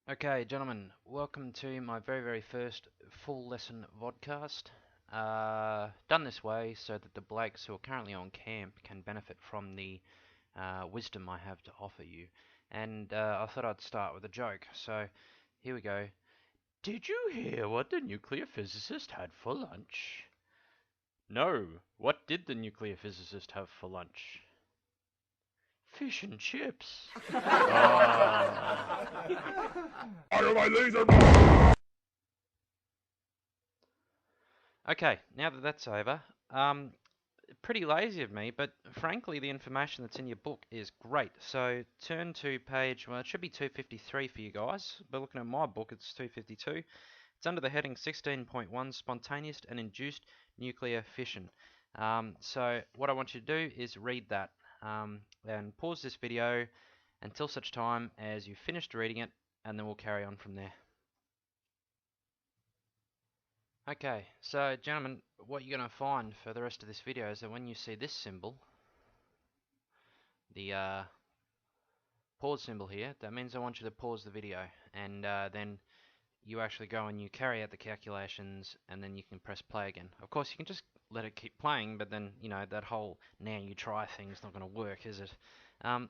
Okay, gentlemen, welcome to my very first full lesson vodcast. Done this way so that the blokes who are currently on camp can benefit from the wisdom I have to offer you. And I thought I'd start with a joke. So here we go. Did you hear what the nuclear physicist had for lunch? No. What did the nuclear physicist have for lunch? Fish and chips. Fire my laser! Okay, now that that's over, pretty lazy of me, but frankly, the information that's in your book is great. So turn to page, well, it should be 253 for you guys, but looking at my book, it's 252. It's under the heading 16.1 Spontaneous and Induced Nuclear Fission. So what I want you to do is read that and pause this video until such time as you've finished reading it, and then we'll carry on from there. Okay, so gentlemen, what you're going to find for the rest of this video is that when you see this symbol, the pause symbol here, that means I want you to pause the video, and then you actually go and you carry out the calculations, and then you can press play again. Of course, you can just let it keep playing, but then, you know, that whole now you try thing is not going to work, is it?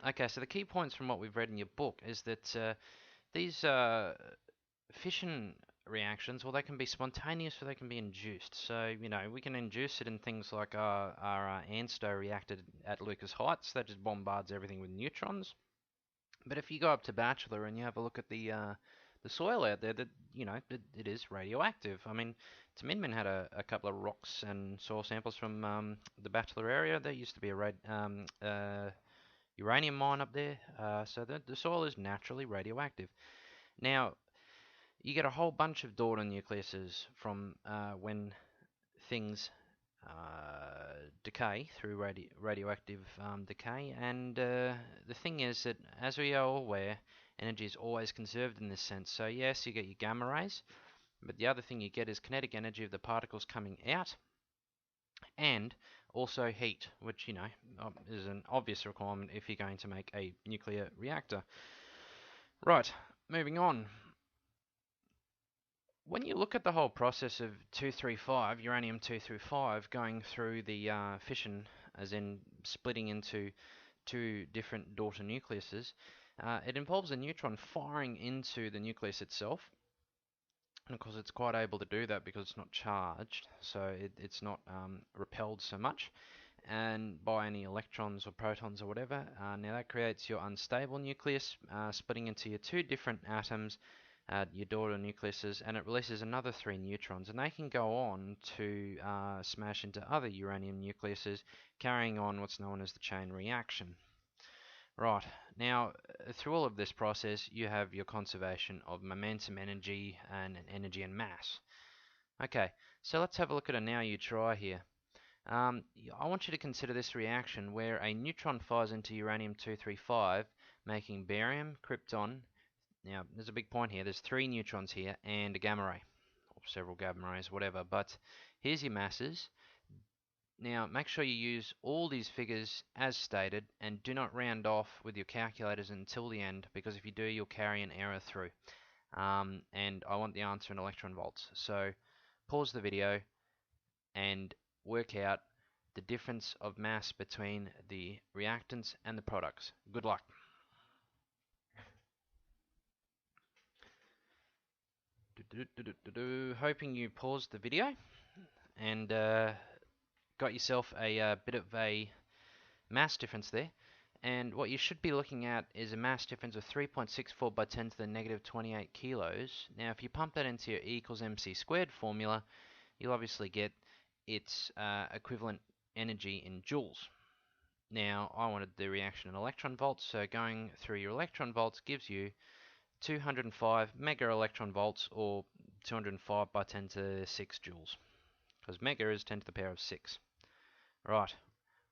Okay, so the key points from what we've read in your book is that these fission reactions, well, they can be spontaneous or they can be induced. So, you know, we can induce it in things like our ANSTO reactor at Lucas Heights that just bombards everything with neutrons. But if you go up to Bachelor and you have a look at the soil out there, that you know it is radioactive. I mean, Min had a couple of rocks and soil samples from the Bachelor area. There used to be a uranium mine up there, so the soil is naturally radioactive. Now, you get a whole bunch of daughter nucleuses from when things decay through radioactive decay, and the thing is that, as we are aware, energy is always conserved in this sense. So yes, you get your gamma rays, but the other thing you get is kinetic energy of the particles coming out, and also heat, which, you know, is an obvious requirement if you're going to make a nuclear reactor. Right, moving on. When you look at the whole process of 235, uranium-235, going through the fission, as in splitting into two different daughter nucleuses, it involves a neutron firing into the nucleus itself. And of course, it's quite able to do that because it's not charged, so it's not repelled so much and by any electrons or protons or whatever. Now that creates your unstable nucleus, splitting into your two different atoms, your daughter nucleuses, and it releases another 3 neutrons, and they can go on to smash into other uranium nucleuses, carrying on what's known as the chain reaction. Right, now through all of this process you have your conservation of momentum energy and energy and mass. Okay, so let's have a look at a now you try here. I want you to consider this reaction where a neutron fires into uranium-235, making barium, krypton. Now, there's a big point here. There's 3 neutrons here and a gamma ray, or several gamma rays, whatever. But here's your masses. Now, make sure you use all these figures as stated and do not round off with your calculators until the end, because if you do, you'll carry an error through. And I want the answer in electron volts. So pause the video and work out the difference of mass between the reactants and the products. Good luck. Hoping you paused the video and got yourself a bit of a mass difference there. And what you should be looking at is a mass difference of 3.64 by 10 to the negative 28 kilos. Now, if you pump that into your E equals mc squared formula, you'll obviously get its equivalent energy in joules. Now, I wanted the reaction in electron volts, so going through your electron volts gives you 205 mega electron volts, or 205 by 10 to the 6 joules, because mega is 10 to the power of 6. Right,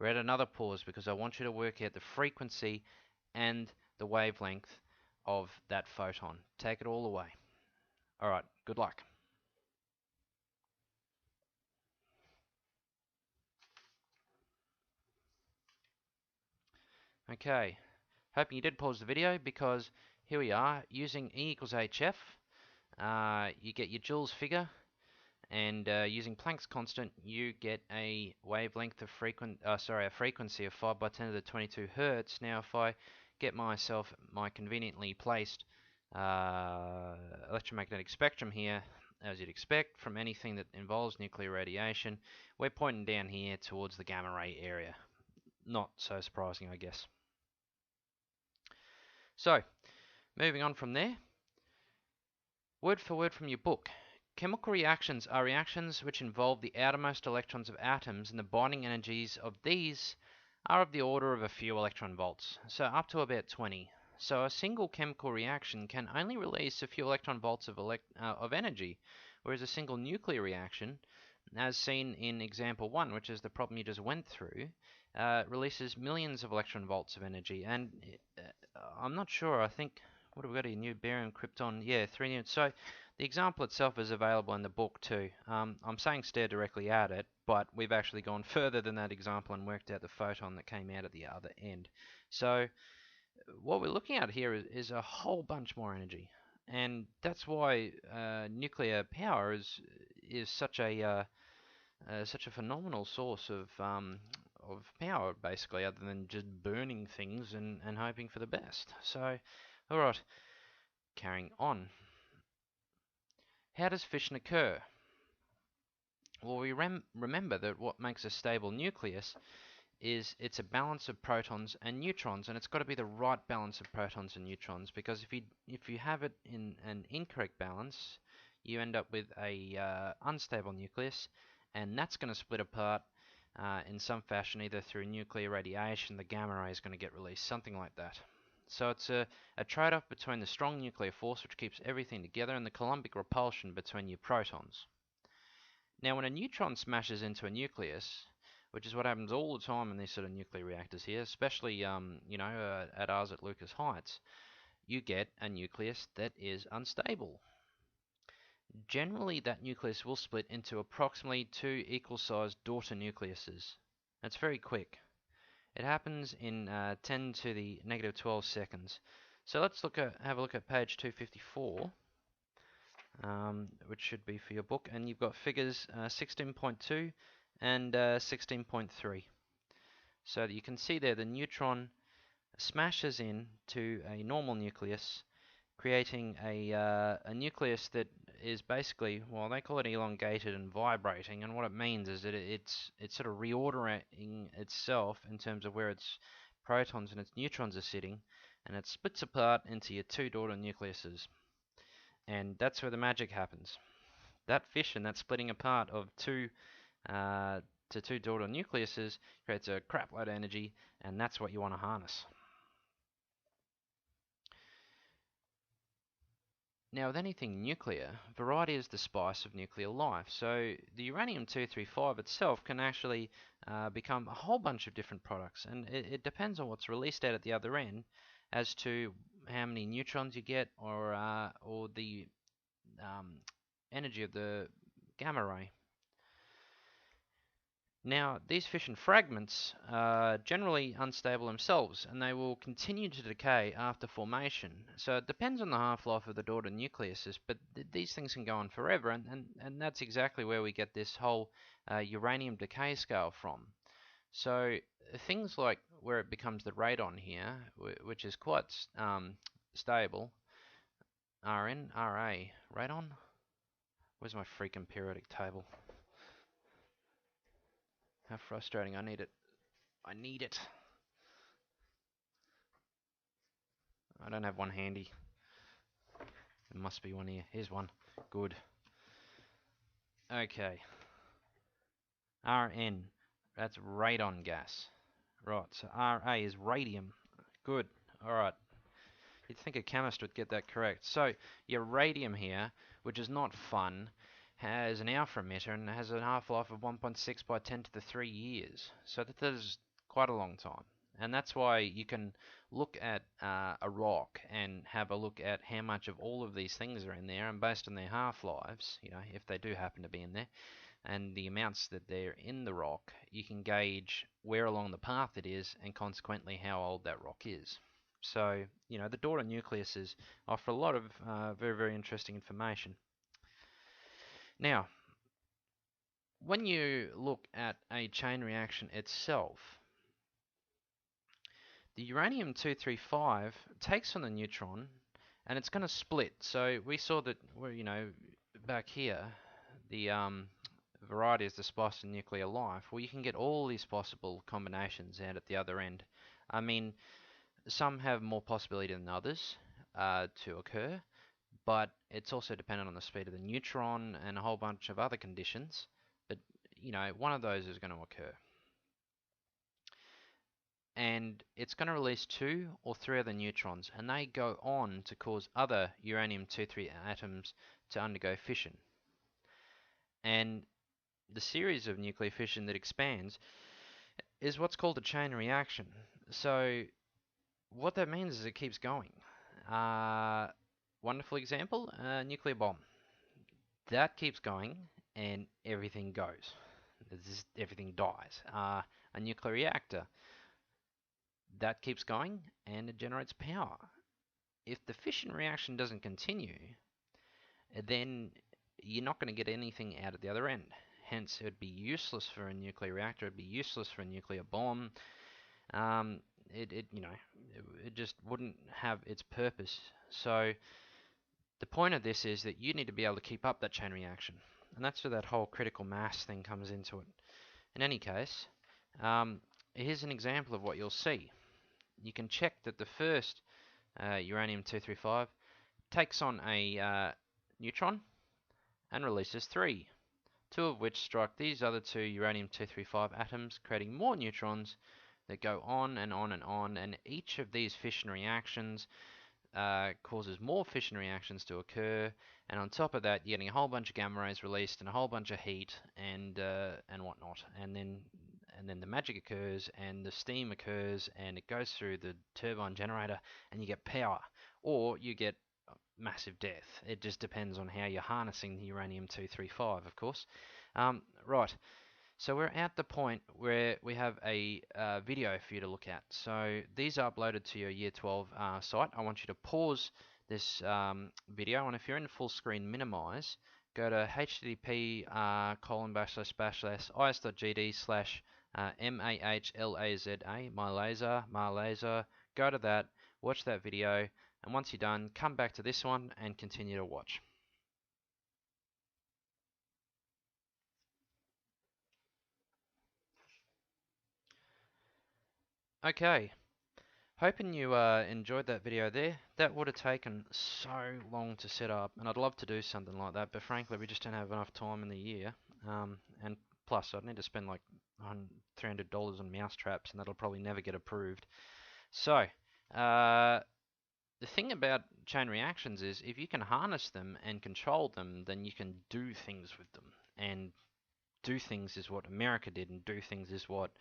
we're at another pause because I want you to work out the frequency and the wavelength of that photon. Take it all away. Alright, good luck. Okay, hoping you did pause the video, because here we are using E equals HF. You get your Joule's figure, and using Planck's constant, you get a wavelength of a frequency of 5 by 10 to the 22 hertz. Now, if I get myself my conveniently placed electromagnetic spectrum here, as you'd expect from anything that involves nuclear radiation, we're pointing down here towards the gamma ray area. Not so surprising, I guess. So, moving on from there, word for word from your book. Chemical reactions are reactions which involve the outermost electrons of atoms, and the binding energies of these are of the order of a few electron volts, so up to about 20. So a single chemical reaction can only release a few electron volts of energy, whereas a single nuclear reaction, as seen in example 1, which is the problem you just went through, releases millions of electron volts of energy. And I'm not sure, I think, what have we got here? New barium, krypton, yeah, 3 units. So the example itself is available in the book too. I'm saying stare directly at it, but we've actually gone further than that example and worked out the photon that came out at the other end. So what we're looking at here is a whole bunch more energy, and that's why nuclear power is such a phenomenal source of power, basically, other than just burning things and hoping for the best. So, all right, carrying on. How does fission occur? Well, we remember that what makes a stable nucleus is it's a balance of protons and neutrons, and it's got to be the right balance of protons and neutrons, because if you have it in an incorrect balance, you end up with a unstable nucleus, and that's going to split apart in some fashion, either through nuclear radiation, the gamma ray is going to get released, something like that. So it's a trade-off between the strong nuclear force, which keeps everything together, and the Coulombic repulsion between your protons. Now, when a neutron smashes into a nucleus, which is what happens all the time in these sort of nuclear reactors here, especially at ours at Lucas Heights, you get a nucleus that is unstable. Generally, that nucleus will split into approximately 2 equal-sized daughter nucleuses. It's very quick. It happens in 10 to the negative 12 seconds. So let's have a look at page 254. Which should be for your book, and you've got figures 16.2 and 16.3. So that you can see there the neutron smashes into a normal nucleus, creating a nucleus that is basically, well, they call it elongated and vibrating, and what it means is that it's sort of reordering itself in terms of where its protons and its neutrons are sitting, and it splits apart into your 2 daughter nucleuses. And that's where the magic happens. That fission, that splitting apart of 2 daughter nucleuses, creates a crap load of energy, and that's what you want to harness. Now, with anything nuclear, variety is the spice of nuclear life. So the uranium-235 itself can actually become a whole bunch of different products, and it depends on what's released out at the other end as to how many neutrons you get, or the energy of the gamma ray. Now, these fission fragments are generally unstable themselves, and they will continue to decay after formation. So it depends on the half-life of the daughter nucleuses, but these things can go on forever, and that's exactly where we get this whole uranium decay scale from. So things like where it becomes the radon here, which is quite stable, Rn, Ra, radon? Where's my freaking periodic table? How frustrating, I need it. I need it. I don't have one handy. There must be one here. Here's one. Good. Okay. Rn, that's radon gas. Right, so Ra is radium. Good. Alright. You'd think a chemist would get that correct. So, your radium here, which is not fun, has an alpha emitter and has a half-life of 1.6 by 10 to the 3 years. So that is quite a long time. And that's why you can look at a rock and have a look at how much of all of these things are in there, and based on their half-lives, if they do happen to be in there, and the amounts that they're in the rock, you can gauge where along the path it is, and consequently how old that rock is. So, the daughter nucleuses offer a lot of very, very interesting information. Now, when you look at a chain reaction itself, the uranium-235 takes on the neutron and it's going to split. So we saw that, back here, the variety is the spice of nuclear life. Well, you can get all these possible combinations out at the other end. I mean, some have more possibility than others to occur, but it's also dependent on the speed of the neutron and a whole bunch of other conditions. But, one of those is going to occur. And it's going to release 2 or 3 other neutrons, and they go on to cause other uranium-238 atoms to undergo fission. And the series of nuclear fission that expands is what's called a chain reaction. So what that means is it keeps going. Wonderful example, a nuclear bomb. That keeps going and everything goes. Everything dies. A nuclear reactor. That keeps going and it generates power. If the fission reaction doesn't continue, then you're not going to get anything out at the other end. Hence, it would be useless for a nuclear reactor. It would be useless for a nuclear bomb. It just wouldn't have its purpose. So the point of this is that you need to be able to keep up that chain reaction, and that's where that whole critical mass thing comes into it. In any case, here's an example of what you'll see. You can check that the first uranium-235 takes on a neutron and releases 3, 2 of which strike these other 2 uranium-235 atoms, creating more neutrons that go on and on and on, and each of these fission reactions causes more fission reactions to occur, and on top of that you're getting a whole bunch of gamma rays released and a whole bunch of heat and whatnot, and then the magic occurs and the steam occurs and it goes through the turbine generator and you get power, or you get massive death. It just depends on how you're harnessing the uranium-235, of course. Right, so we're at the point where we have a video for you to look at. So these are uploaded to your Year 12 site. I want you to pause this video, and if you're in full screen minimize, go to http://is.gd/mahlaza, mahlaza, go to that, watch that video, and once you're done, come back to this one and continue to watch. Okay, hoping you enjoyed that video there. That would have taken so long to set up, and I'd love to do something like that, but frankly we just don't have enough time in the year. And plus I'd need to spend like $300 on mouse traps, and that'll probably never get approved. So, the thing about chain reactions is if you can harness them and control them, then you can do things with them. And do things is what America did, and do things is what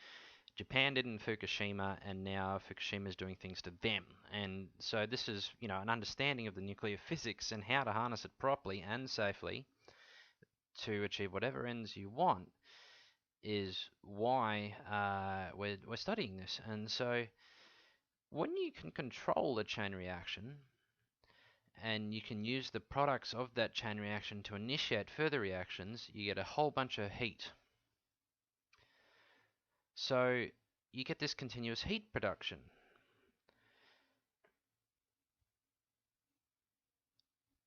Japan did in Fukushima, and now Fukushima is doing things to them. And so this is, an understanding of the nuclear physics and how to harness it properly and safely to achieve whatever ends you want is why we're studying this. And so when you can control the chain reaction and you can use the products of that chain reaction to initiate further reactions, you get a whole bunch of heat. So you get this continuous heat production.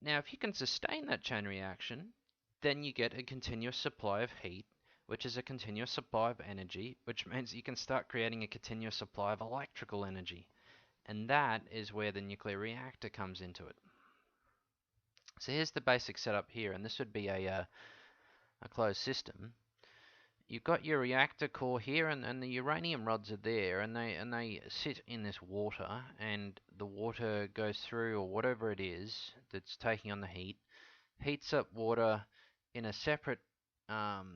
Now if you can sustain that chain reaction, then you get a continuous supply of heat, which is a continuous supply of energy, which means you can start creating a continuous supply of electrical energy. And that is where the nuclear reactor comes into it. So here's the basic setup here, and this would be a closed system. You've got your reactor core here, and the uranium rods are there, and they sit in this water, and the water goes through, or whatever it is that's taking on the heat, heats up water in a separate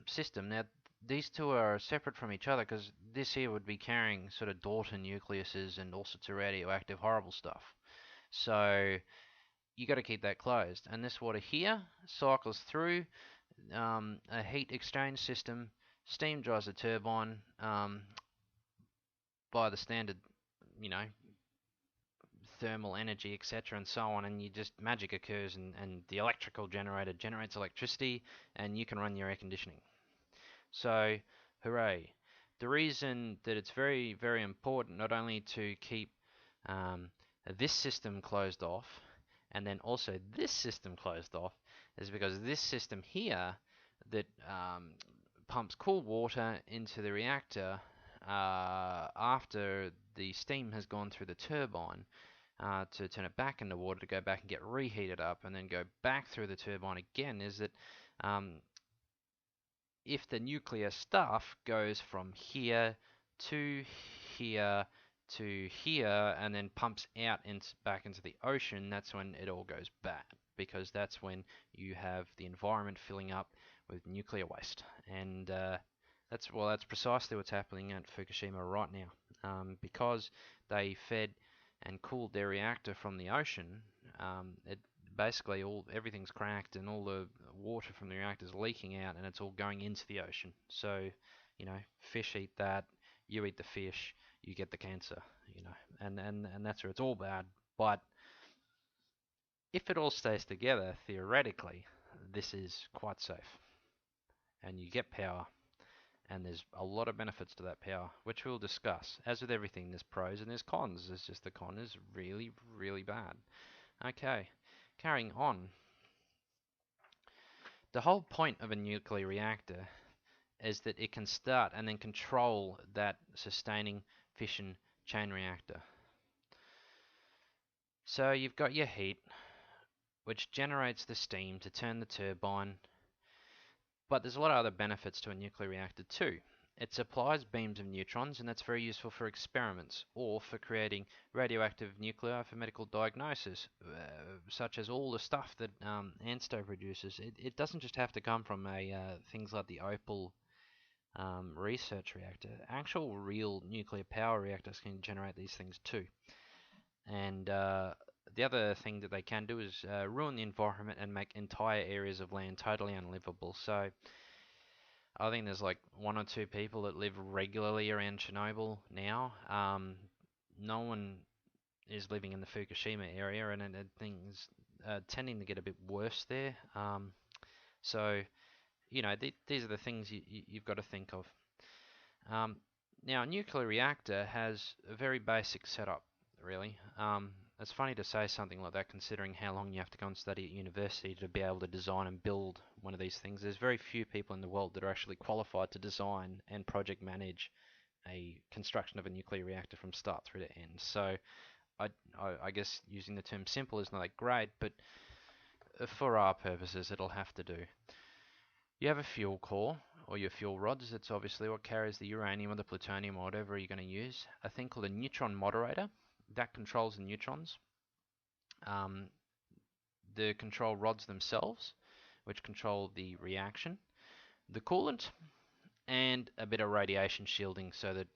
system. Now these two are separate from each other because this here would be carrying sort of daughter nucleuses and all sorts of radioactive horrible stuff. So you got to keep that closed, and this water here cycles through a heat exchange system. Steam drives the turbine by the standard, thermal energy, etc., and so on, and you just magic occurs, and the electrical generator generates electricity, and you can run your air conditioning. So, hooray! The reason that it's very, very important not only to keep um, this system closed off, and then also this system closed off, is because this system here that pumps cool water into the reactor after the steam has gone through the turbine to turn it back into water to go back and get reheated up and then go back through the turbine again, is that if the nuclear stuff goes from here to here to here and then pumps out back into the ocean, that's when it all goes bad, because that's when you have the environment filling up with nuclear waste. And that's precisely what's happening at Fukushima right now. Because they fed and cooled their reactor from the ocean, it basically everything's cracked and all the water from the reactor is leaking out and it's all going into the ocean. So, fish eat that, you eat the fish, you get the cancer, and that's where it's all bad. But if it all stays together, theoretically, this is quite safe. And you get power, and there's a lot of benefits to that power, which we'll discuss. As with everything, there's pros and there's cons. There's just the con is really, really bad. Okay, carrying on. The whole point of a nuclear reactor is that it can start and then control that sustaining fission chain reactor. So you've got your heat, which generates the steam to turn the turbine, but there's a lot of other benefits to a nuclear reactor too. It supplies beams of neutrons, and that's very useful for experiments or for creating radioactive nuclei for medical diagnosis, such as all the stuff that ANSTO produces. It doesn't just have to come from things like the Opal research reactor. Actual real nuclear power reactors can generate these things too. And the other thing that they can do is ruin the environment and make entire areas of land totally unlivable. So I think there's like 1 or 2 people that live regularly around Chernobyl now. No one is living in the Fukushima area, and things are tending to get a bit worse there. So, these are the things you've got to think of. Now, a nuclear reactor has a very basic setup, really. It's funny to say something like that, considering how long you have to go and study at university to be able to design and build one of these things. There's very few people in the world that are actually qualified to design and project manage a construction of a nuclear reactor from start through to end. So I guess using the term simple is not that great, but for our purposes, it'll have to do. You have a fuel core, or your fuel rods. It's obviously what carries the uranium or the plutonium or whatever you're going to use. A thing called a neutron moderator that controls the neutrons. The control rods themselves, which control the reaction. The coolant, and a bit of radiation shielding so that,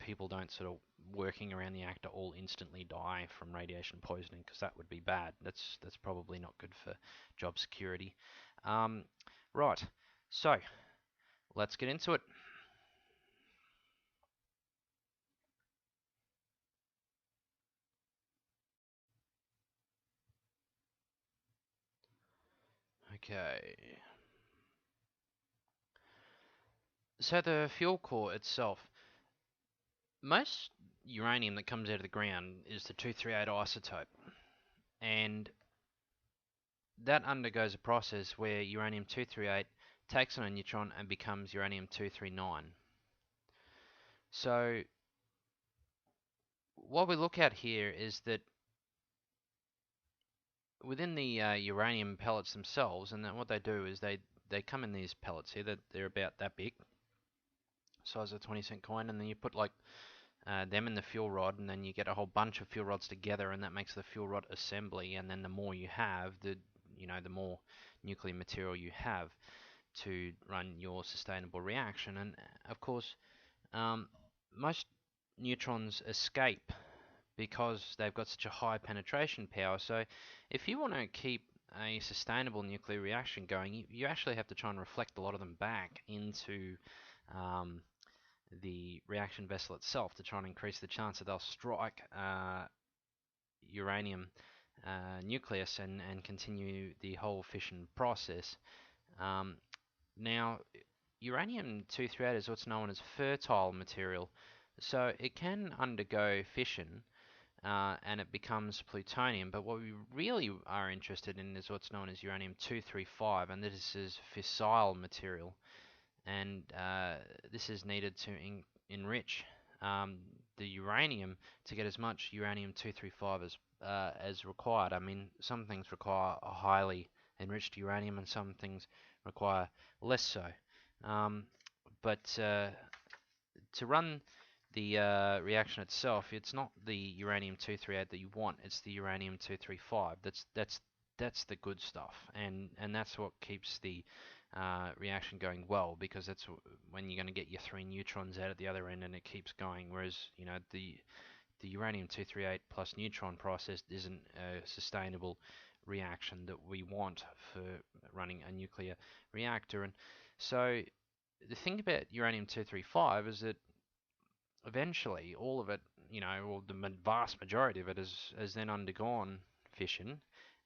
people don't sort of working around the reactor all instantly die from radiation poisoning, because that would be bad. That's probably not good for job security. Right, so let's get into it. Okay. So the fuel core itself, most uranium that comes out of the ground is the 238 isotope, and that undergoes a process where uranium-238 takes on a neutron and becomes uranium-239. So what we look at here is that within the uranium pellets themselves, and what they do is they come in these pellets here, that they're about that big, size of a 20-cent coin, and then you put like them in the fuel rod, and then you get a whole bunch of fuel rods together, and that makes the fuel rod assembly. And then the more you have, the more nuclear material you have to run your sustainable reaction. And of course, most neutrons escape because they've got such a high penetration power. So if you want to keep a sustainable nuclear reaction going, you actually have to try and reflect a lot of them back into the reaction vessel itself to try and increase the chance that they'll strike uranium nucleus and continue the whole fission process. Um, Now, uranium-238 is what's known as fertile material, so it can undergo fission and it becomes plutonium. But what we really are interested in is what's known as uranium-235, and this is fissile material, and this is needed to enrich um, the uranium to get as much uranium-235 as required. I mean, some things require a highly enriched uranium, and some things require less so. Um, but to run the reaction itself, it's not the uranium-238 that you want; it's the uranium-235. That's the good stuff, and that's what keeps the reaction going well, because that's when you're going to get your 3 neutrons out at the other end, and it keeps going. Whereas, you know, the uranium-238 plus neutron process isn't a sustainable reaction that we want for running a nuclear reactor. And so the thing about uranium-235 is that eventually all of it, you know, or the vast majority of it has then undergone fission,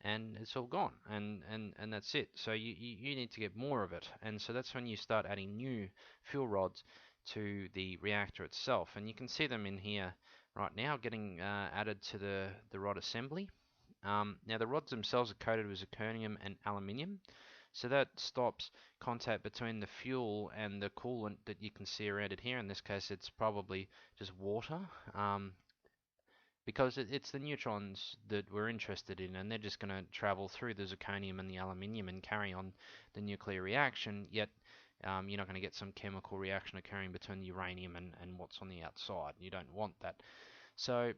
and it's all gone, and that's it. So you need to get more of it, and so that's when you start adding new fuel rods to the reactor itself, and you can see them in here right now getting added to the rod assembly. Now the rods themselves are coated with zirconium and aluminium, so that stops contact between the fuel and the coolant that you can see around it here. In this case, it's probably just water, because it's the neutrons that we're interested in, and they're just going to travel through the zirconium and the aluminium and carry on the nuclear reaction, yet you're not going to get some chemical reaction occurring between the uranium and what's on the outside. You don't want that. So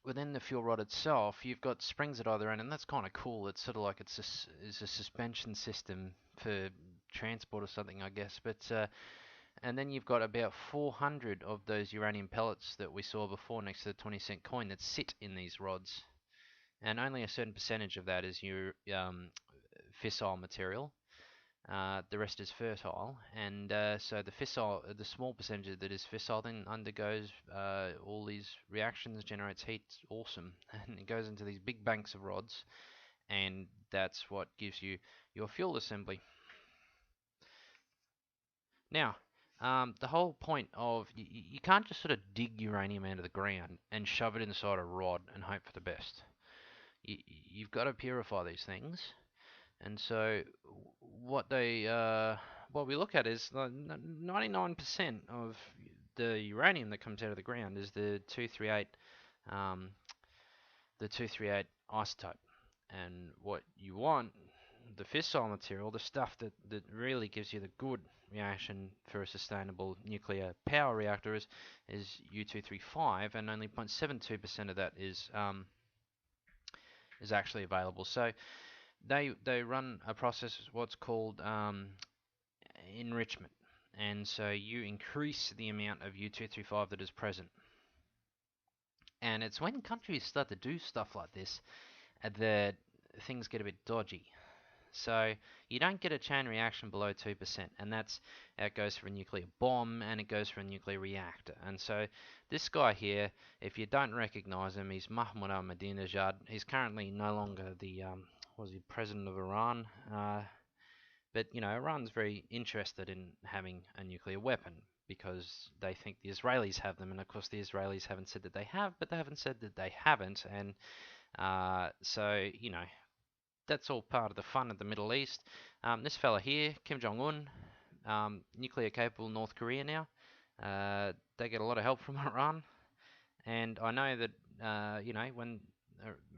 within the fuel rod itself, you've got springs at either end, and that's kind of cool. It's sort of like it's a suspension system for transport or something, I guess. But and then you've got about 400 of those uranium pellets that we saw before next to the 20-cent coin that sit in these rods, and only a certain percentage of that is your fissile material. The rest is fertile, and so the small percentage that is fissile then undergoes all these reactions, generates heat. It's awesome, and it goes into these big banks of rods, and that's what gives you your fuel assembly. Now, the whole point of you can't just sort of dig uranium out of the ground and shove it inside a rod and hope for the best. You've got to purify these things. And so what we look at is 99% of the uranium that comes out of the ground is the 238 isotope. And what you want, the fissile material, the stuff that really gives you the good reaction for a sustainable nuclear power reactor, is U235, and only 0.72% of that is actually available. So they run a process, what's called enrichment, and so you increase the amount of U235 that is present. And it's when countries start to do stuff like this that things get a bit dodgy. So you don't get a chain reaction below 2%, and it goes for a nuclear bomb, and it goes for a nuclear reactor. And so this guy here, if you don't recognize him, he's Mahmoud Ahmadinejad. He's currently no longer the president of Iran. But you know, Iran's very interested in having a nuclear weapon because they think the Israelis have them, and of course the Israelis haven't said that they have, but they haven't said that they haven't, and so you know, that's all part of the fun of the Middle East. This fella here, Kim Jong-un, nuclear capable North Korea now. They get a lot of help from Iran, and I know that you know, when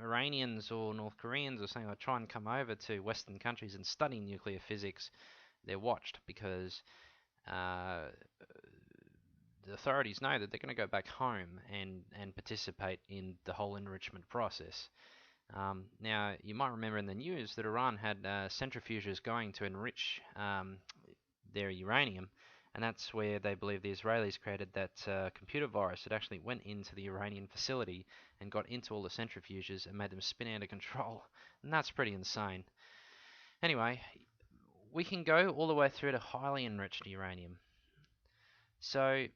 Iranians or North Koreans are saying I try and come over to Western countries and study nuclear physics, they're watched, because the authorities know that they're going to go back home and participate in the whole enrichment process. Now, you might remember in the news that Iran had centrifuges going to enrich their uranium, and that's where they believe the Israelis created that computer virus that actually went into the Iranian facility and got into all the centrifuges and made them spin out of control. And that's pretty insane. Anyway, we can go all the way through to highly enriched uranium. So,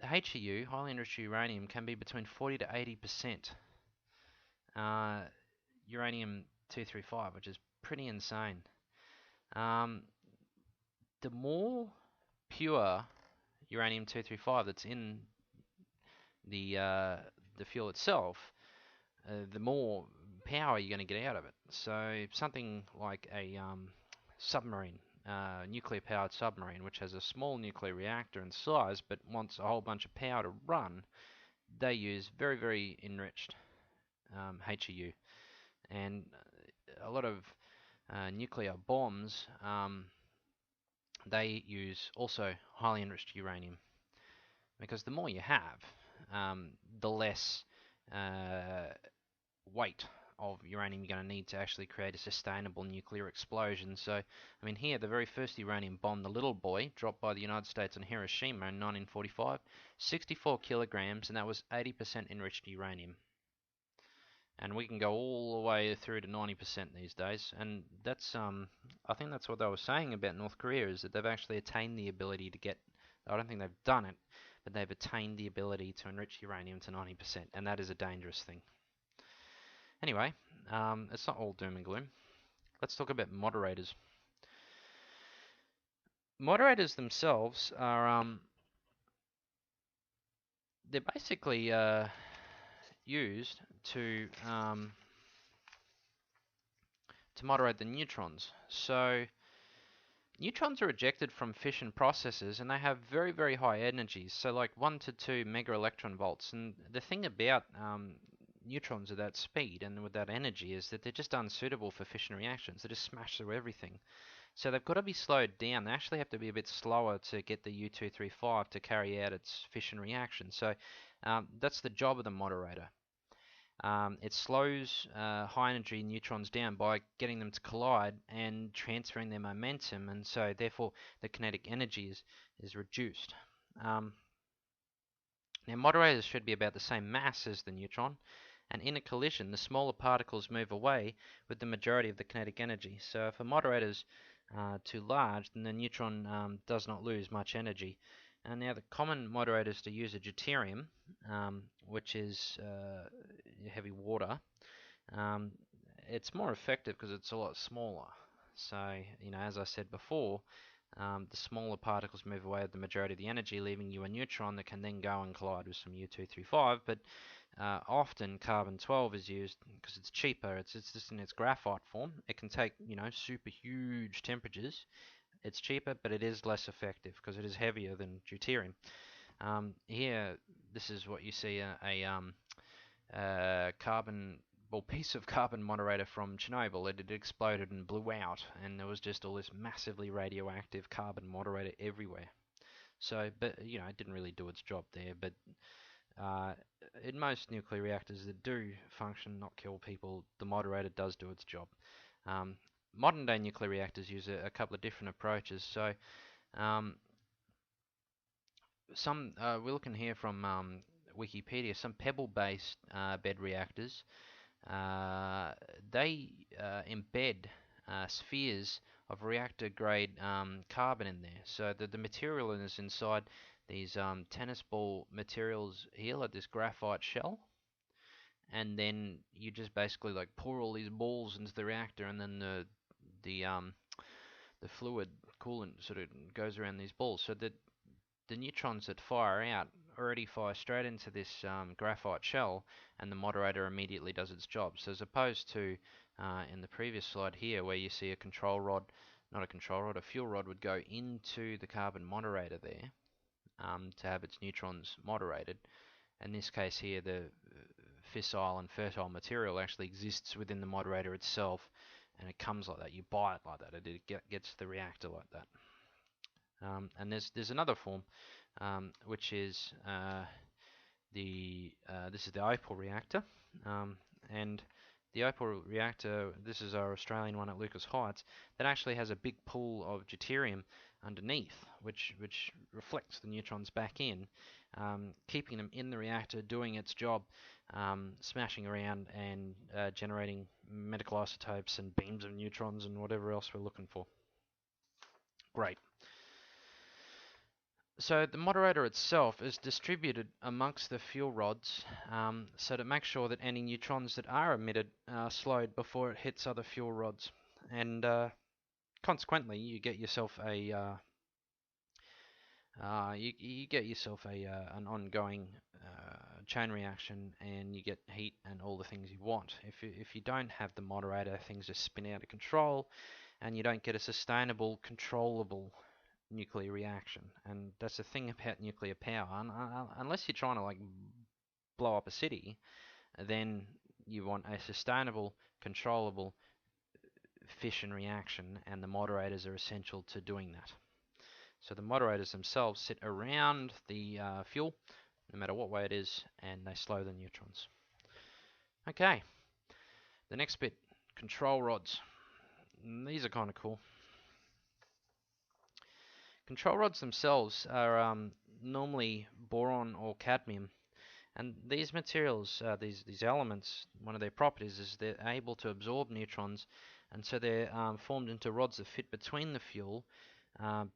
HEU, highly enriched uranium, can be between 40 to 80% uranium-235, which is pretty insane. The more pure uranium-235 that's in the fuel itself, the more power you're going to get out of it. So something like a submarine, nuclear-powered submarine, which has a small nuclear reactor in size but wants a whole bunch of power to run, they use very, very enriched HEU. And a lot of nuclear bombs, they use also highly enriched uranium, because the more you have, the less weight of uranium you're going to need to actually create a sustainable nuclear explosion. So, I mean, here, the very first uranium bomb, the Little Boy, dropped by the United States on Hiroshima in 1945, 64 kilograms, and that was 80% enriched uranium. And we can go all the way through to 90% these days, and that's I think that's what they were saying about North Korea, is that they've actually attained the ability to get, I don't think they've done it, but they've attained the ability to enrich uranium to 90%, and that is a dangerous thing. Anyway, it's not all doom and gloom. Let's talk about moderators. Moderators themselves are they're basically used to moderate the neutrons. So neutrons are ejected from fission processes, and they have very, very high energies, so like 1 to 2 mega electron volts. And the thing about neutrons at that speed and with that energy is that they're just unsuitable for fission reactions. They just smash through everything. So they've got to be slowed down. They actually have to be a bit slower to get the U-235 to carry out its fission reaction. So that's the job of the moderator. It slows high energy neutrons down by getting them to collide and transferring their momentum, and so therefore the kinetic energy is reduced. Now moderators should be about the same mass as the neutron, and in a collision the smaller particles move away with the majority of the kinetic energy. So if a moderator is too large, then the neutron does not lose much energy. And now the common moderators to use are deuterium, which is heavy water. It's more effective because it's a lot smaller. So, as I said before, the smaller particles move away with the majority of the energy, leaving you a neutron that can then go and collide with some U-235. But often carbon-12 is used because it's cheaper. It's just in its graphite form. It can take, super huge temperatures. It's cheaper, but it is less effective because it is heavier than deuterium. Here, this is what you see, a piece of carbon moderator from Chernobyl. It had exploded and blew out, and there was just all this massively radioactive carbon moderator everywhere. So, but, it didn't really do its job there. But in most nuclear reactors that do function, not kill people, the moderator does do its job. Modern day nuclear reactors use a couple of different approaches. So we're looking here from Wikipedia, some pebble-based bed reactors, they embed spheres of reactor-grade carbon in there. So the material is inside these tennis ball materials here, like this graphite shell. And then you just basically like pour all these balls into the reactor, and then the fluid coolant sort of goes around these balls, so that the neutrons that fire out already fire straight into this graphite shell, and the moderator immediately does its job. So as opposed to in the previous slide here, where you see a control rod, not a control rod, a fuel rod would go into the carbon moderator there to have its neutrons moderated. In this case here, the fissile and fertile material actually exists within the moderator itself, and it comes like that. You buy it like that. It gets the reactor like that. And there's another form, which is this is the opal reactor, and the opal reactor, this is our Australian one at Lucas Heights, that actually has a big pool of deuterium underneath, which reflects the neutrons back in, keeping them in the reactor, doing its job, smashing around and generating medical isotopes and beams of neutrons and whatever else we're looking for. Great. So the moderator itself is distributed amongst the fuel rods, so to make sure that any neutrons that are emitted are slowed before it hits other fuel rods, and consequently you get yourself a you get yourself a an ongoing chain reaction, and you get heat and all the things you want. If you don't have the moderator, things just spin out of control, and you don't get a sustainable, controllable nuclear reaction. And that's the thing about nuclear power. Unless you're trying to like blow up a city, then you want a sustainable, controllable fission reaction, and the moderators are essential to doing that. So the moderators themselves sit around the fuel, no matter what way it is, and they slow the neutrons. Okay, the next bit, control rods. These are kind of cool. Control rods themselves are normally boron or cadmium, and these materials, these elements, one of their properties is they're able to absorb neutrons, and so they're formed into rods that fit between the fuel,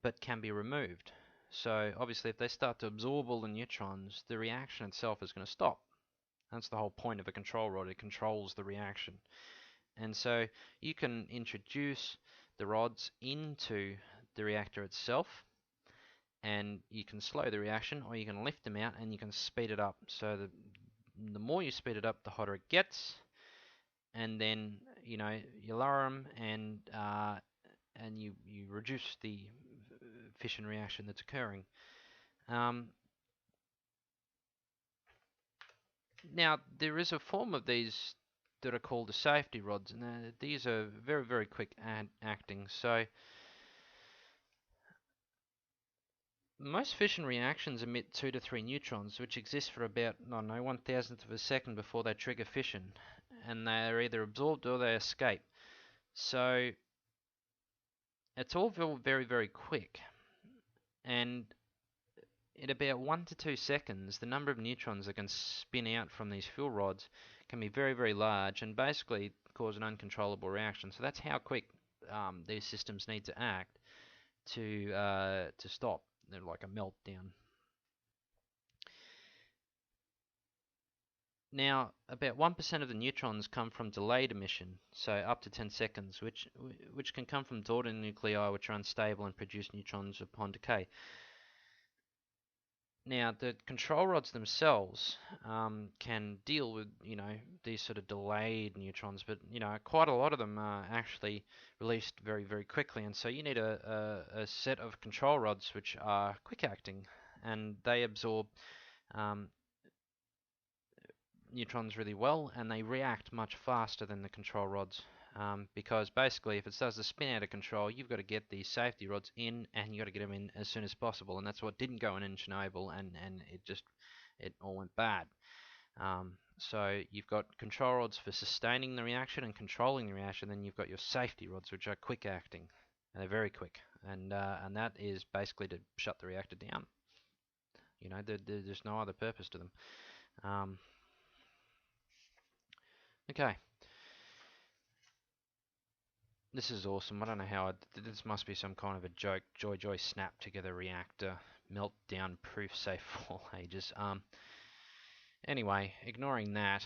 but can be removed. So obviously if they start to absorb all the neutrons, the reaction itself is going to stop. That's the whole point of a control rod. It controls the reaction. And so you can introduce the rods into the reactor itself, and you can slow the reaction, or you can lift them out and you can speed it up. So the more you speed it up, the hotter it gets, and then you lower them, and you reduce the fission reaction that's occurring. Now there is a form of these that are called the safety rods, and these are very, very quick acting. So most fission reactions emit 2 to 3 neutrons, which exist for about, I don't know, 1,000th of a second before they trigger fission, and they are either absorbed or they escape. So it's all very, very quick, and in about 1 to 2 seconds, the number of neutrons that can spin out from these fuel rods can be very, very large, and basically cause an uncontrollable reaction. So that's how quick these systems need to act to stop. They're like a meltdown. Now, about 1% of the neutrons come from delayed emission, so up to 10 seconds, which can come from Jordan nuclei, which are unstable and produce neutrons upon decay. Now, the control rods themselves can deal with, these sort of delayed neutrons, but, quite a lot of them are actually released very, very quickly, and so you need a set of control rods which are quick acting, and they absorb neutrons really well, and they react much faster than the control rods. Because basically if it starts to spin out of control, you've got to get these safety rods in, and you've got to get them in as soon as possible, and that's what didn't go in Chernobyl, and it all went bad. So you've got control rods for sustaining the reaction and controlling the reaction, then you've got your safety rods, which are quick acting, and they're very quick, and that is basically to shut the reactor down. There's no other purpose to them. Okay. This is awesome. I don't know how this must be some kind of a joke. Joy snap together reactor meltdown proof safe for all ages. Anyway, ignoring that,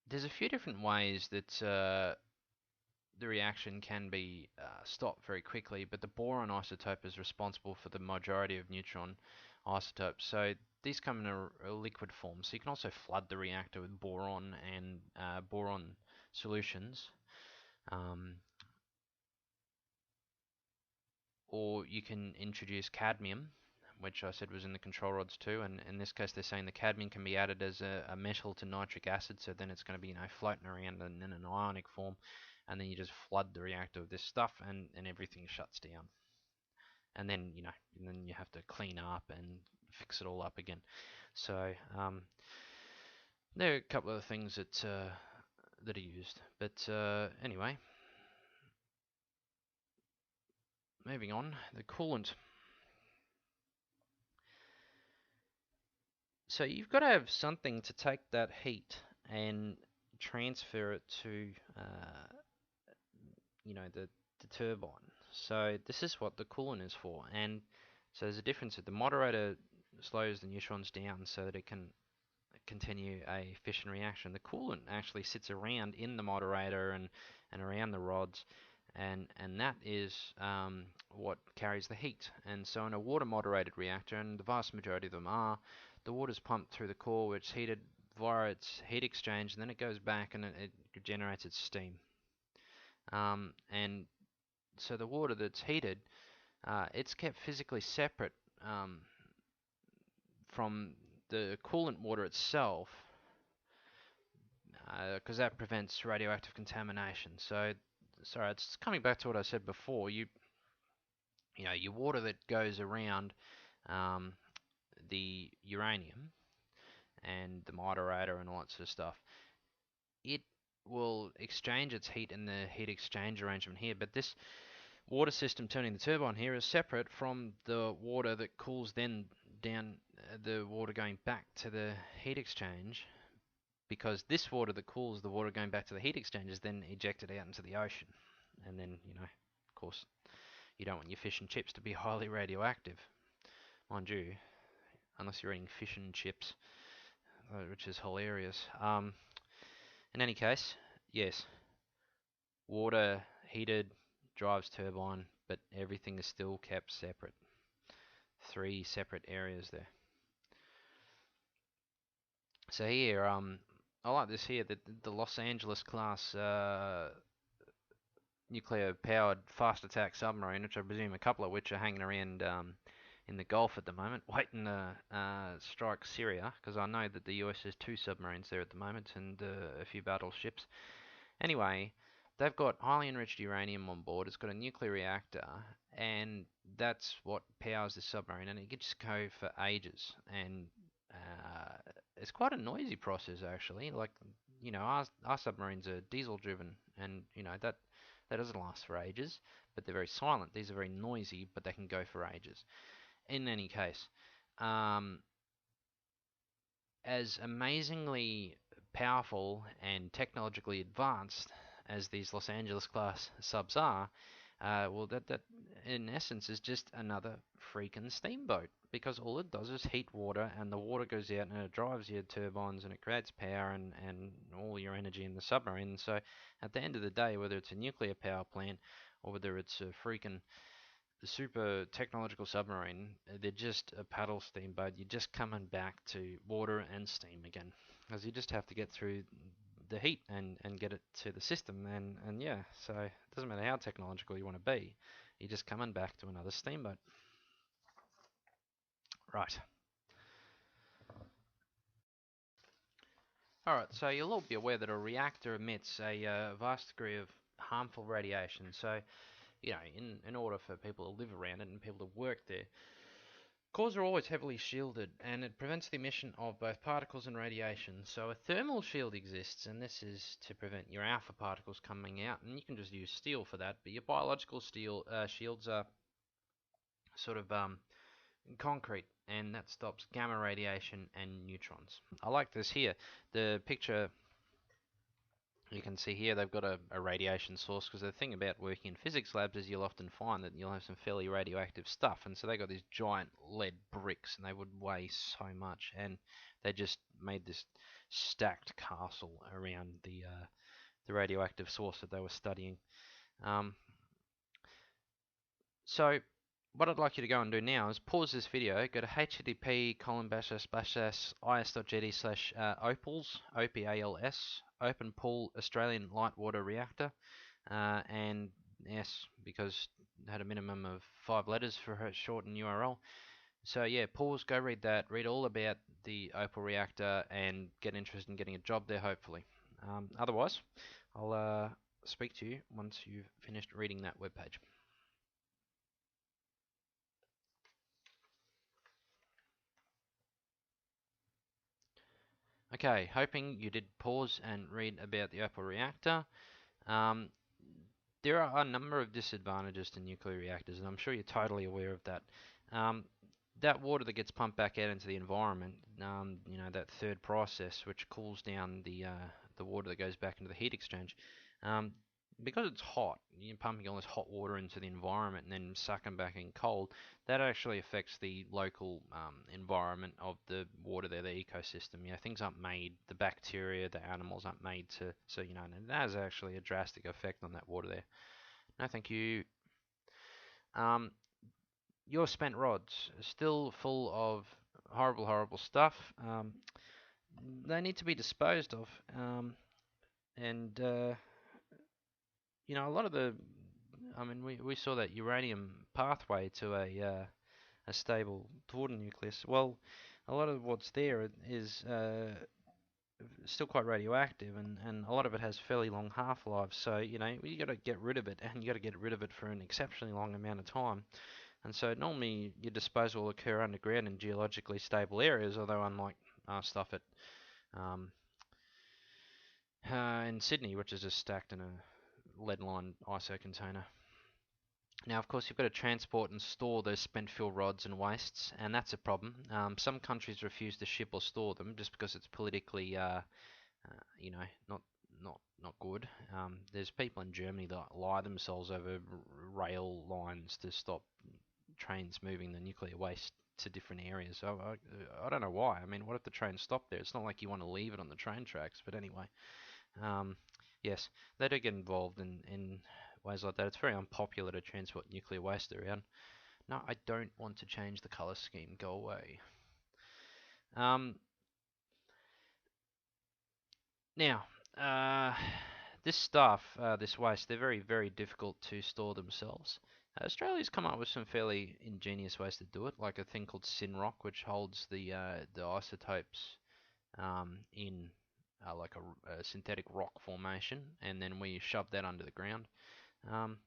there's a few different ways that the reaction can be stopped very quickly, but the boron isotope is responsible for the majority of neutron isotopes. So these come in a liquid form. So you can also flood the reactor with boron and boron solutions, or you can introduce cadmium, which I said was in the control rods too, and in this case they're saying the cadmium can be added as a metal to nitric acid, so then it's going to be floating around in an ionic form, and then you just flood the reactor with this stuff, and everything shuts down, and then then you have to clean up and fix it all up again. So there are a couple of things that are used, but anyway, moving on, the coolant. So you've got to have something to take that heat and transfer it to the turbine. So this is what the coolant is for. And so there's a difference. The moderator slows the neutrons down so that it can continue a fission reaction. The coolant actually sits around in the moderator and around the rods, and that is what carries the heat. And so in a water moderated reactor, and the vast majority of them are, the water's pumped through the core where it's heated via its heat exchange, and then it goes back and it generates its steam. And so the water that's heated, it's kept physically separate from the coolant water itself, because that prevents radioactive contamination. So, sorry, it's coming back to what I said before. You know, your water that goes around the uranium and the moderator and all that sort of stuff, it will exchange its heat in the heat exchange arrangement here. But this water system turning the turbine here is separate from the water that cools then down, the water going back to the heat exchange, because this water that cools the water going back to the heat exchange is then ejected out into the ocean. And then, you know, of course, you don't want your fish and chips to be highly radioactive, mind you, unless you're eating fish and chips, which is hilarious. In any case, yes, water heated drives turbine, but everything is still kept separate. 3 separate areas there. So here, I like this here, the Los Angeles class nuclear-powered fast attack submarine, which I presume a couple of which are hanging around in the Gulf at the moment, waiting to strike Syria, because I know that the US has 2 submarines there at the moment and a few battleships. Anyway, they've got highly enriched uranium on board. It's got a nuclear reactor, and that's what powers this submarine. And it can just go for ages, and it's quite a noisy process actually. Like, you know, our submarines are diesel driven, and you know that doesn't last for ages. But they're very silent. These are very noisy, but they can go for ages. In any case, as amazingly powerful and technologically advanced as these Los Angeles class subs are, well, that in essence is just another freaking steamboat, because all it does is heat water, and the water goes out and it drives your turbines and it creates power and all your energy in the submarine. So at the end of the day, whether it's a nuclear power plant or whether it's a freaking super technological submarine, they're just a paddle steamboat. You're just coming back to water and steam again, because you just have to get through the heat and get it to the system, and yeah, so it doesn't matter how technological you want to be, you're just coming back to another steamboat. Right. Alright, so you'll all be aware that a reactor emits a vast degree of harmful radiation. So, you know, in order for people to live around it and people to work there, cores are always heavily shielded, and it prevents the emission of both particles and radiation. So a thermal shield exists, and this is to prevent your alpha particles coming out, and you can just use steel for that, but your biological steel shields are sort of concrete, and that stops gamma radiation and neutrons. I like this here. The picture you can see here, they've got a radiation source, because the thing about working in physics labs is you'll often find that you'll have some fairly radioactive stuff, and so they got these giant lead bricks, and they would weigh so much, and they just made this stacked castle around the radioactive source that they were studying. So what I'd like you to go and do now is pause this video, go to http://is.gd/opals, OPALS, Open Pool Australian Light Water Reactor, and yes, because it had a minimum of 5 letters for her shortened URL. So yeah, pause, go read that, read all about the Opal reactor, and get interested in getting a job there, hopefully. Otherwise, I'll speak to you once you've finished reading that webpage. Okay, hoping you did pause and read about the Opal reactor. There are a number of disadvantages to nuclear reactors, and I'm sure you're totally aware of that. That water that gets pumped back out into the environment, you know, that third process which cools down the water that goes back into the heat exchange, because it's hot, you're pumping all this hot water into the environment and then sucking back in cold, that actually affects the local environment of the water there, the ecosystem. Things aren't made, the bacteria, the animals aren't made to, so, and that has actually a drastic effect on that water there. No, thank you. Um, your spent rods are still full of horrible, horrible stuff. They need to be disposed of. And a lot of we saw that uranium pathway to a stable Thornton nucleus. Well, a lot of what's there is still quite radioactive, and a lot of it has fairly long half-lives. So you got to get rid of it, and you got to get rid of it for an exceptionally long amount of time. And so normally your disposal will occur underground in geologically stable areas, although unlike stuff at um, in Sydney, which is just stacked in a lead-lined ISO container. Now, of course, you've got to transport and store those spent fuel rods and wastes, and that's a problem. Some countries refuse to ship or store them just because it's politically, not not good. There's people in Germany that lie themselves over rail lines to stop trains moving the nuclear waste to different areas. So I don't know why. I mean, what if the train stopped there? It's not like you want to leave it on the train tracks, but anyway. Um, yes, they do get involved in ways like that. It's very unpopular to transport nuclear waste around. No, I don't want to change the colour scheme. Go away. Um, now, this stuff, this waste, they're very, very difficult to store themselves. Australia's come up with some fairly ingenious ways to do it, like a thing called Synrock, which holds the isotopes in like a synthetic rock formation, and then we shove that under the ground. Um,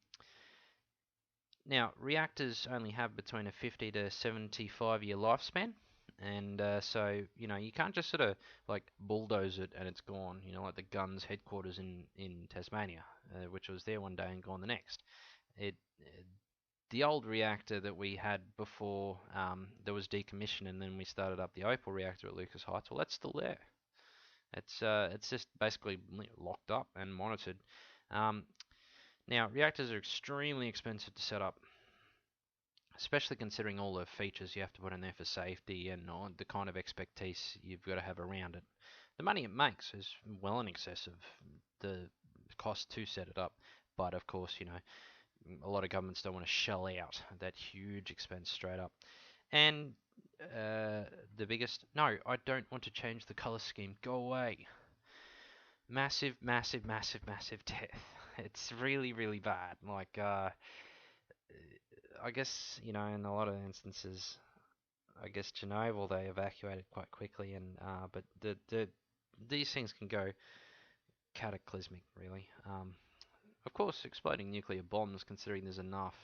Now, reactors only have between a 50 to 75-year lifespan, and so you can't just sort of like bulldoze it and it's gone. Like the guns headquarters in Tasmania, which was there one day and gone the next. It The old reactor that we had before that was decommissioned, and then we started up the Opal reactor at Lucas Heights. Well, that's still there. It's just basically locked up and monitored. Um, Now, reactors are extremely expensive to set up, especially considering all the features you have to put in there for safety and the kind of expertise you've got to have around it. The money it makes is well in excess of the cost to set it up, but of course, a lot of governments don't want to shell out that huge expense straight up. And the biggest, no, I don't want to change the color scheme. Go away. Massive, massive, massive, massive death. It's really, really bad. Like, I guess, in a lot of instances, I guess Chernobyl they evacuated quite quickly, and but these things can go cataclysmic, really. Of course, exploding nuclear bombs, considering there's enough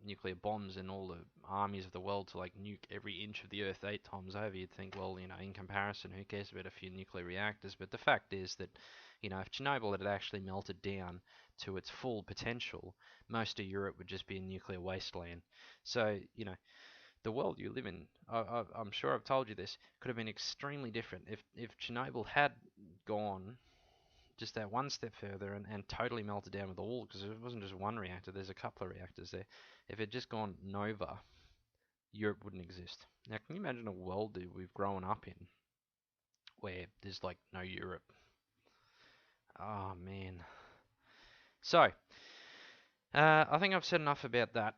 nuclear bombs in all the armies of the world to like nuke every inch of the Earth 8 times over, you'd think, well, in comparison, who cares about a few nuclear reactors? But the fact is that, if Chernobyl had actually melted down to its full potential, most of Europe would just be a nuclear wasteland. So, the world you live in, I'm sure I've told you this, could have been extremely different if Chernobyl had gone just that one step further and totally melted down with all, because it wasn't just one reactor, there's a couple of reactors there. If it had just gone nova, Europe wouldn't exist. Now, can you imagine a world that we've grown up in where there's like no Europe? Oh man. So, I think I've said enough about that.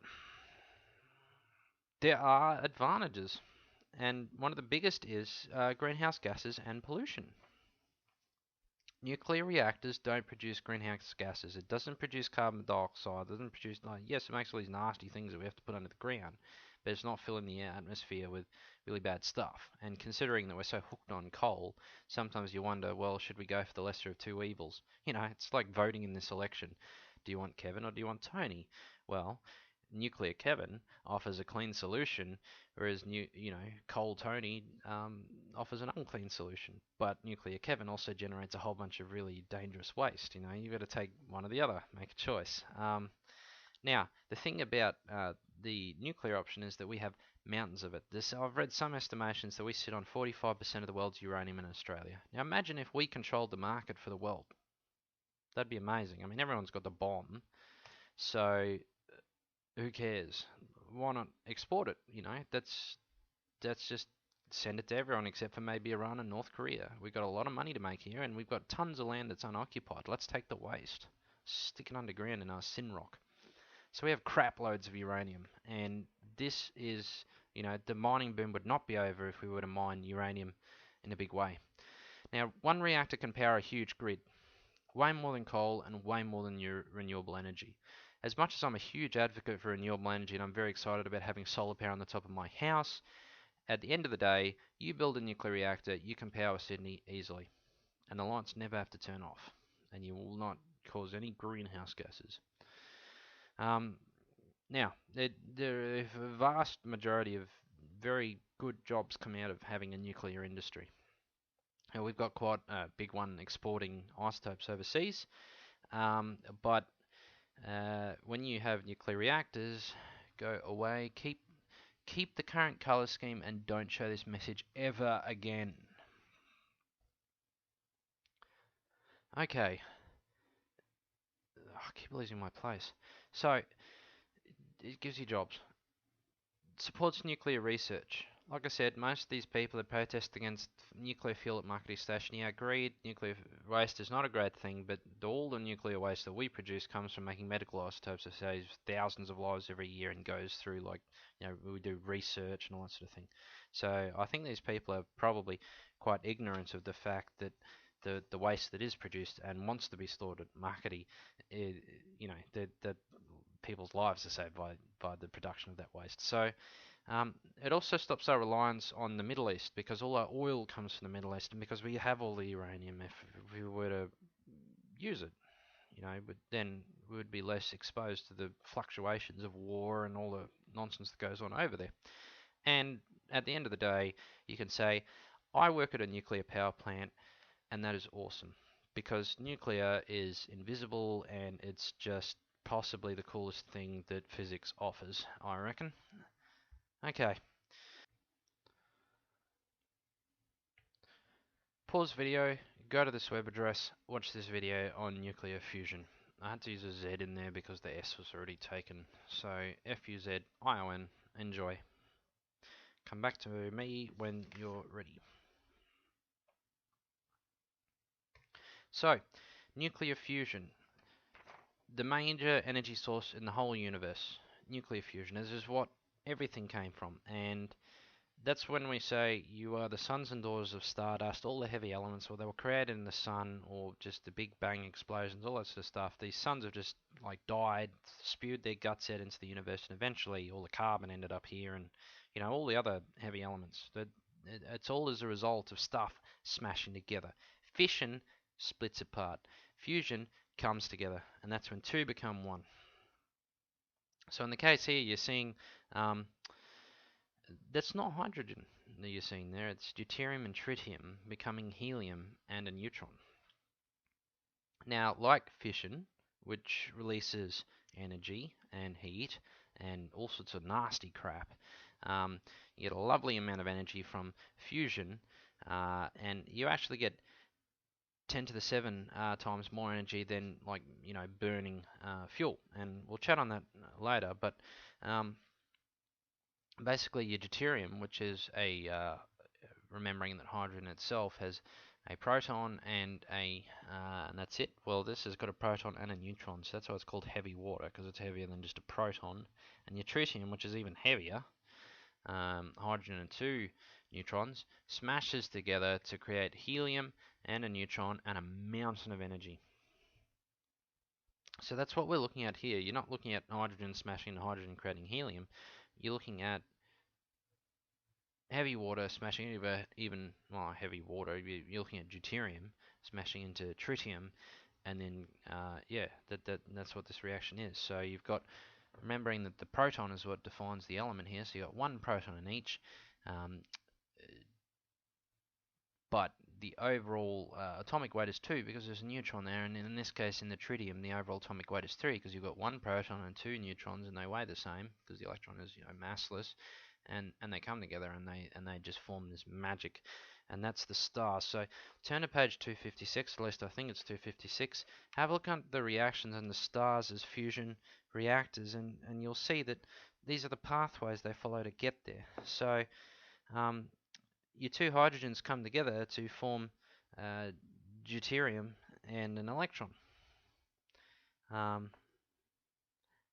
There are advantages, and one of the biggest is greenhouse gases and pollution. Nuclear reactors don't produce greenhouse gases. It doesn't produce carbon dioxide. It doesn't produce, yes, it makes all these nasty things that we have to put under the ground, but it's not filling the atmosphere with really bad stuff. And considering that we're so hooked on coal, sometimes you wonder, well, should we go for the lesser of two evils? It's like voting in this election. Do you want Kevin or do you want Tony? Well, Nuclear Kevin offers a clean solution, whereas Coal Tony offers an unclean solution. But Nuclear Kevin also generates a whole bunch of really dangerous waste. You've got to take one or the other, make a choice. Now, the thing about the nuclear option is that we have mountains of it. I've read some estimations that we sit on 45% of the world's uranium in Australia. Now imagine if we controlled the market for the world. That'd be amazing. I mean, everyone's got the bomb, so who cares? Why not export it? That's just send it to everyone except for maybe Iran and North Korea. We've got a lot of money to make here, and we've got tons of land that's unoccupied. Let's take the waste, stick it underground in our Sinrock. So we have crap loads of uranium, and this is, the mining boom would not be over if we were to mine uranium in a big way. Now, one reactor can power a huge grid, way more than coal and way more than your renewable energy. As much as I'm a huge advocate for renewable energy and I'm very excited about having solar power on the top of my house, at the end of the day, you build a nuclear reactor, you can power Sydney easily, and the lights never have to turn off, and you will not cause any greenhouse gases. Um, Now, there are a vast majority of very good jobs come out of having a nuclear industry. Now, we've got quite a big one exporting isotopes overseas, but when you have nuclear reactors, go away, keep the current color scheme, and don't show this message ever again. Okay, I keep losing my place. So, it gives you jobs. Supports nuclear research. Like I said, most of these people that protest against nuclear fuel at Marketing Station, yeah, agreed, nuclear waste is not a great thing, but all the nuclear waste that we produce comes from making medical isotopes that saves thousands of lives every year and goes through, like, we do research and all that sort of thing. So I think these people are probably quite ignorant of the fact that the waste that is produced and wants to be stored at Marketing, that people's lives are saved by the production of that waste. So it also stops our reliance on the Middle East because all our oil comes from the Middle East, and because we have all the uranium, if we were to use it, but then we would be less exposed to the fluctuations of war and all the nonsense that goes on over there. And at the end of the day, you can say, I work at a nuclear power plant, and that is awesome because nuclear is invisible and it's just possibly the coolest thing that physics offers, I reckon. Okay, pause video, go to this web address, watch this video on nuclear fusion. I had to use a Z in there because the S was already taken. So FUZION, enjoy. Come back to me when you're ready. So, nuclear fusion, the major energy source in the whole universe. Nuclear fusion, this is what everything came from, and that's when we say you are the sons and daughters of stardust, all the heavy elements, or they were created in the sun, or just the Big Bang explosions, all that sort of stuff. These suns have just like died, spewed their guts out into the universe, and eventually all the carbon ended up here, and all the other heavy elements. It's all as a result of stuff smashing together. Fission splits apart. Fusion comes together, and that's when two become one. So in the case here, you're seeing that's not hydrogen that you're seeing there. It's deuterium and tritium becoming helium and a neutron. Now, like fission, which releases energy and heat and all sorts of nasty crap, you get a lovely amount of energy from fusion, and you actually get 10 to the 7 times more energy than burning fuel. And we'll chat on that later. But basically, your deuterium, which is remembering that hydrogen itself has a proton and and that's it. Well, this has got a proton and a neutron, so that's why it's called heavy water, because it's heavier than just a proton. And your tritium, which is even heavier, hydrogen and two neutrons, smashes together to create helium and a neutron and a mountain of energy. So that's what we're looking at here. You're not looking at hydrogen smashing into hydrogen creating helium. You're looking at heavy water smashing into heavy water. You're looking at deuterium smashing into tritium, and then that's what this reaction is. So you've got, remembering that the proton is what defines the element here. So you've got one proton in each, but the overall atomic weight is 2 because there's a neutron there, and in this case in the tritium the overall atomic weight is 3 because you've got one proton and 2 neutrons, and they weigh the same because the electron is massless, and they come together and they just form this magic and that's the star. So turn to page 256, at least I think it's 256. Have a look at the reactions and the stars as fusion reactors, and you'll see that these are the pathways they follow to get there. So your two hydrogens come together to form deuterium and an electron.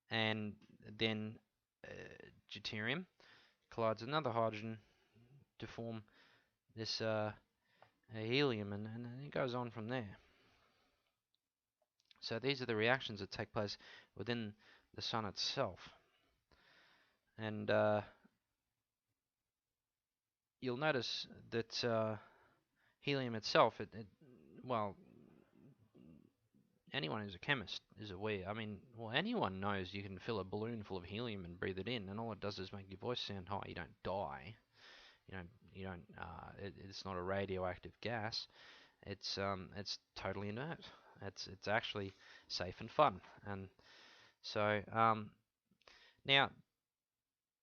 And then deuterium collides another hydrogen to form this helium, and it goes on from there. So these are the reactions that take place within the sun itself. And you'll notice that helium itself, well, anyone who's a chemist is aware. I mean, well, anyone knows you can fill a balloon full of helium and breathe it in, and all it does is make your voice sound high. You don't die. It's not a radioactive gas. It's totally inert. It's actually safe and fun. And so now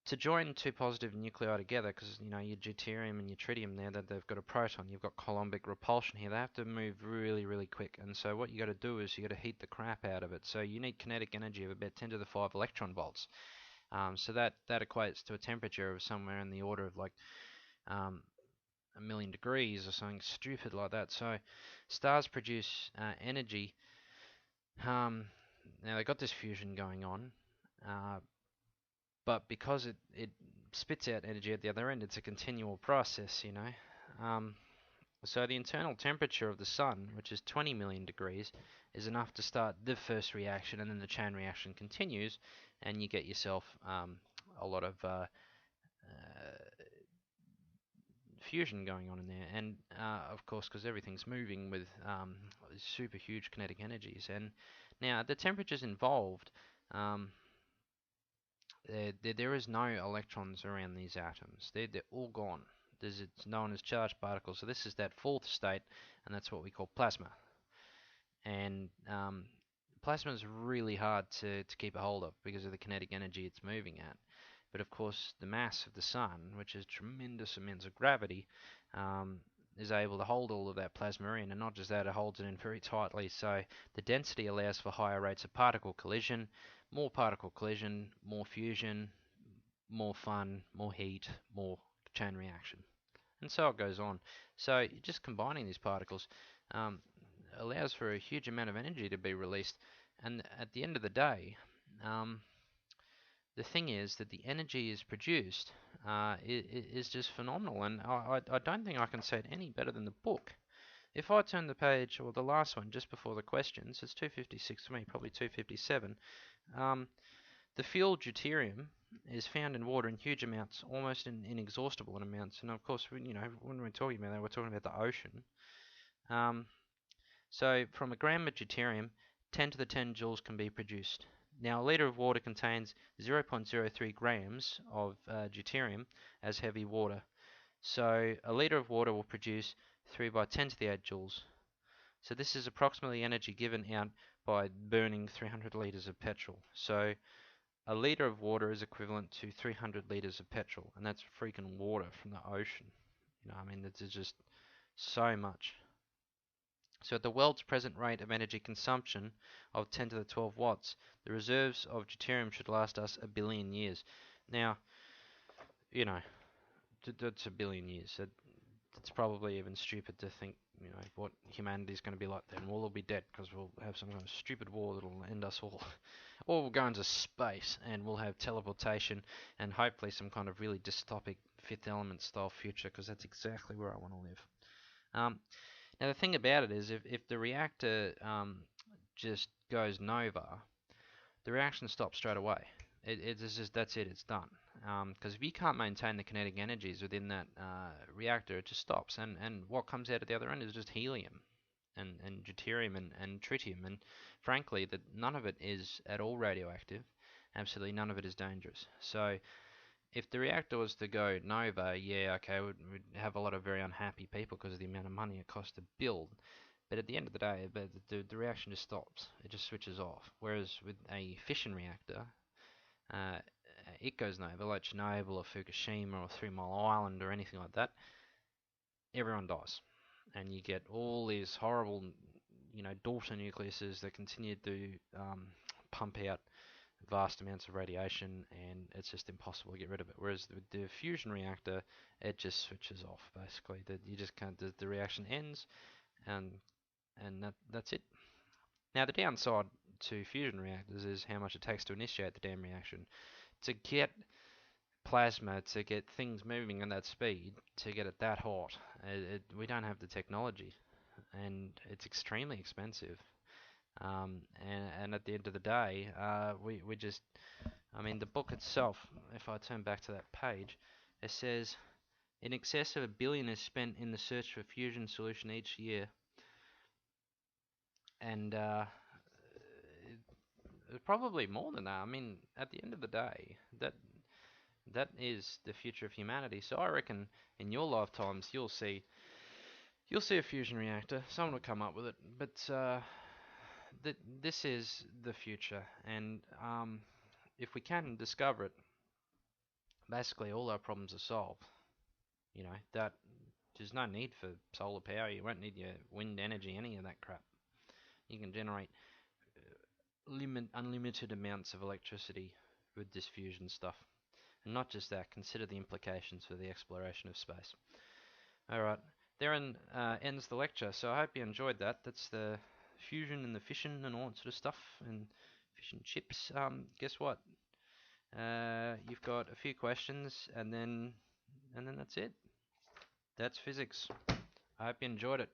to join two positive nuclei together, because your deuterium and your tritium there, that they've got a proton, you've got Coulombic repulsion here. They have to move really, really quick, and so what you got to do is you got to heat the crap out of it. So you need kinetic energy of about 10 to the 5 electron volts. So that equates to a temperature of somewhere in the order of like 1,000,000 degrees or something stupid like that. So stars produce energy. Now they've got this fusion going on. But because it spits out energy at the other end, it's a continual process, So the internal temperature of the sun, which is 20,000,000 degrees, is enough to start the first reaction, and then the chain reaction continues, and you get yourself a lot of fusion going on in there. And of course, because everything's moving with super huge kinetic energies. And now the temperatures involved, there is no electrons around these atoms. They're all gone. It's known as charged particles. So this is that fourth state, and that's what we call plasma. And plasma is really hard to keep a hold of because of the kinetic energy it's moving at. But of course, the mass of the sun, which is tremendous amounts of gravity, is able to hold all of that plasma in, and not just that, it holds it in very tightly. So the density allows for higher rates of particle collision. More particle collision, more fusion, more fun, more heat, more chain reaction. And so it goes on. So just combining these particles allows for a huge amount of energy to be released. And at the end of the day, the thing is that the energy is produced is just phenomenal. And I don't think I can say it any better than the book. If I turn the page, or the last one, just before the questions, it's 256 to me, probably 257. The fuel deuterium is found in water in huge amounts, almost in inexhaustible amounts. And of course, when we're talking about that, we're talking about the ocean. So from a gram of deuterium, 10 to the 10 joules can be produced. Now, a litre of water contains 0.03 grams of deuterium as heavy water. So a litre of water will produce 3 by 10 to the 8 joules. So this is approximately energy given out by burning 300 litres of petrol. So a litre of water is equivalent to 300 litres of petrol, and that's freaking water from the ocean. I mean, it's just so much. So at the world's present rate of energy consumption of 10 to the 12 watts, the reserves of deuterium should last us 1 billion years. Now, that's 1 billion years. It's probably even stupid to think, what humanity's going to be like then. We'll all be dead because we'll have some kind of stupid war that'll end us all. Or we'll go into space and we'll have teleportation and hopefully some kind of really dystopic Fifth Element style future, because that's exactly where I want to live. Now the thing about it is, if the reactor just goes nova, the reaction stops straight away. That's it, it's done. Because if you can't maintain the kinetic energies within that reactor, it just stops. And what comes out at the other end is just helium and deuterium and tritium. And frankly, none of it is at all radioactive. Absolutely none of it is dangerous. So if the reactor was to go nova, yeah, okay, we'd have a lot of very unhappy people because of the amount of money it costs to build. But at the end of the day, the reaction just stops. It just switches off. Whereas with a fission reactor, it goes nova, like Chernobyl or Fukushima or 3 Mile Island or anything like that. everyone dies, and you get all these horrible, daughter nucleuses that continue to pump out vast amounts of radiation, and it's just impossible to get rid of it. Whereas with the fusion reactor, it just switches off basically. That you just can't. The reaction ends, and that's it. Now the downside to fusion reactors is how much it takes to initiate the damn reaction. To get plasma, to get things moving at that speed, to get it that hot, we don't have the technology, and it's extremely expensive. And at the end of the day, we just, I mean, the book itself, if I turn back to that page, it says in excess of $1 billion is spent in the search for fusion solution each year, and probably more than that. I mean, at the end of the day, that is the future of humanity. So I reckon in your lifetimes you'll see a fusion reactor. Someone will come up with it, but this is the future, and if we can discover it, basically all our problems are solved. That there's no need for solar power. You won't need your wind energy, any of that crap. You can generate unlimited amounts of electricity with this fusion stuff. And not just that, consider the implications for the exploration of space. Alright, therein ends the lecture, so I hope you enjoyed that. That's the fusion and the fission and all that sort of stuff, and fission chips. Guess what? You've got a few questions, and then that's it. That's physics. I hope you enjoyed it.